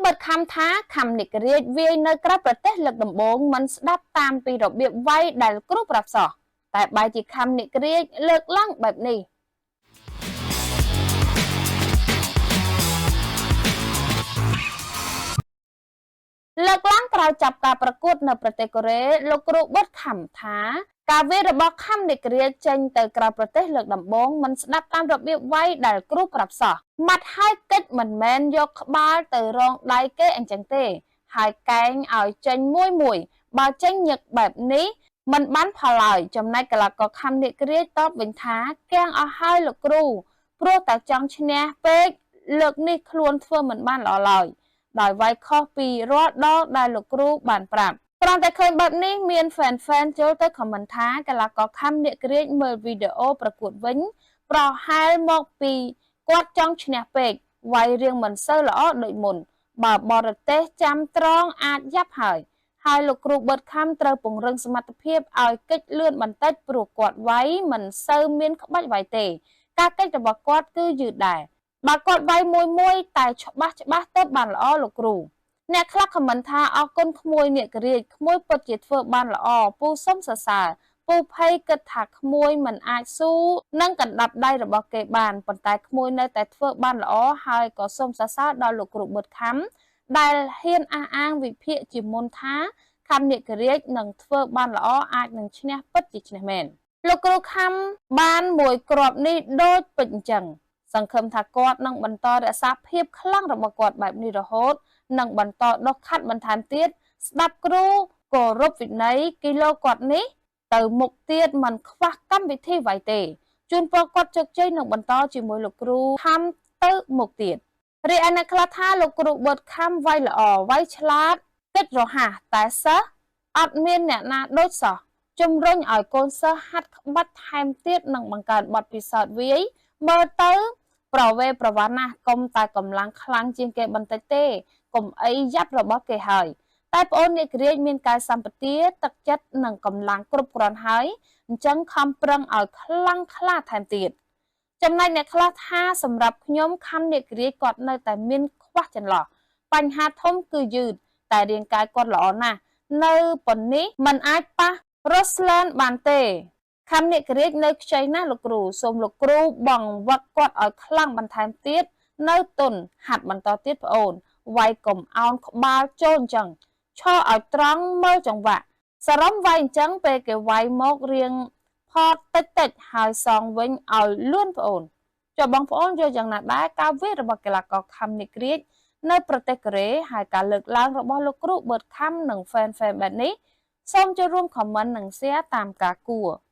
បិទខំថាខំនិករាជវាយនៅក្រៅប្រទេសលើកដំបូងមិនស្ដាប់តាមពីរបៀបវាយដែលគ្រូប្រាប់សោះតែបែរជាខំនិករាជលើកឡើងបែបនេះលើកឡើងក្រោយចាប់ការប្រកួតនៅប្រទេសកូរ៉េលោកគ្រូបុតខំថាការវាយរបស់ខំនិករាជចេញទៅក្រៅប្រទេសលើកដំបូងមិនស្ដាប់តាមរបៀបវាយដែលគ្រូប្រាប់សោះម៉ាត់ហើយកិច្ចមិនមែនយកក្បាលទៅរងដៃគេអញ្ចឹងទេហើយកែងឲ្យចេញមួយបើចេញញឹកបែបនេះមិនបានផលឡើយចំណែកកីឡាករខំនិករាជតបវិញថាកៀងអស់ហើយលោកគ្រូព្រោះតែចង់ឈ្នះពេកលើកនេះខ្លួនធ្វើមិនបានល្អឡើយដោយវាយខុសពីរាល់ដងដែលលោកគ្រូបានប្រាប់គ្រាន់តែឃើញបែបនេះមានហ្វេនចូលទៅខមមិនថាកីឡាករខំនិករាជមើលវីដេអូប្រកួតវិញប្រហែលមកពីគាត់ចង់ឈ្នះពេកវាយរៀងមិនសូវល្អដូចមុនបើបរទេសចាំត្រង់អាចយ៉ាប់ហើយលោកគ្រូបឺតខំត្រូវពង្រឹងសមត្ថភាពឲ្យកិច្ចលឿនបន្តិចព្រោះគាត់វាយមិនសូវមានក្បាច់វាយទេការកិច្ចរបស់គាត់គឺយឺតដែរបើគាត់វាយមួយតែច្បាស់ទៅបានល្អលោកគ្រូអ្នកខ្លះខមមិនថាអរគុណក្មួយនិករាជក្មួយពិតជាធ្វើបានល្អពូសុំសរសើរពូភ័យគិតថាក្មួយមិនអាចស៊ូនឹងកណ្ដាប់ដៃរបស់គេបានប៉ុន្តែក្មួយនៅតែធ្វើបានល្អហើយក៏សូមសរសើរដល់លោកគ្រូបឺតខំដែលហ៊ានអះអាងវិភាគជាមុនថាខំនិករាជនឹងធ្វើបានល្អអាចនឹងឈ្នះពិតជាឈ្នះមែនលោកគ្រូខំបានមួយគ្រាប់នេះដូចពេជ្រអញ្ចឹងសង្ឃឹមថាគាត់នឹងបន្តរក្សាភាពខ្លាំងរបស់គាត់បែបនេះរហូតនឹងបន្តដុសខាត់បន្ថែមទៀតស្ដាប់គ្រូគោរពវិន័យគីឡូគាត់នេះទៅមុខទៀតមិនខ្វះកម្មវិធីវាយទេជូនពរគាត់ជោគជ័យនឹងបន្តជាមួយលោកគ្រូខំទៅមុខទៀតរីឯអ្នកខ្លះថាលោកគ្រូបឺតខំវាយល្អវាយឆ្លាតគិតរហ័សតែសិស្សអត់មានអ្នកណាដូចសោះជំរុញឲ្យកូនសិស្សហាត់ក្បាច់ថែមទៀតនិងបង្កើនបទពិសោធន៍វាយមើលទៅប្រវេប្រវត្តិណាស់កុំតែកម្លាំងខ្លាំងជាងគេបន្តិចទេកុំអីយ៉ាប់របស់គេហើយតែប្អូននិករាជមានកាយសម្បទាទឹកចិត្តនិងកម្លាំងគ្រប់គ្រាន់ហើយអញ្ចឹងខំប្រឹងឲ្យខ្លាំងក្លាថែមទៀតចំណែកអ្នកខ្លះថាសម្រាប់ខ្ញុំខំនិករាជគាត់នៅតែមានខ្វះចន្លោះបញ្ហាធំគឺយឺតតែរាងកាយគាត់ល្អណាស់នៅប៉ុណ្នេះមិនអាចប៉ះរ៉ូស្លែនបានទេខំនិករាជនៅខ្ចីណាស់លោកគ្រូសូមលោកគ្រូបង្វឹកគាត់ឲ្យខ្លាំងបន្ថែមទៀតនៅទុនហាត់បន្តទៀតប្អូនវាយកុំអោនក្បាលចូលអញ្ចឹងឈរឲ្យត្រង់មើលចង្វាក់សរំវាយអញ្ចឹងពេលគេវាយមករៀងផតតិចហើយសងវិញឲ្យលឿនប្អូនចុះបងប្អូនយល់យ៉ាងណាដែរការវាយរបស់កីឡាករខំនិករាជនៅប្រទេសកូរ៉េហើយការលើកឡើងរបស់លោកគ្រូបឺតខំនិងហ្វេនបែបនេះសូមចូលរួមខមមិននិង share តាមការគួរ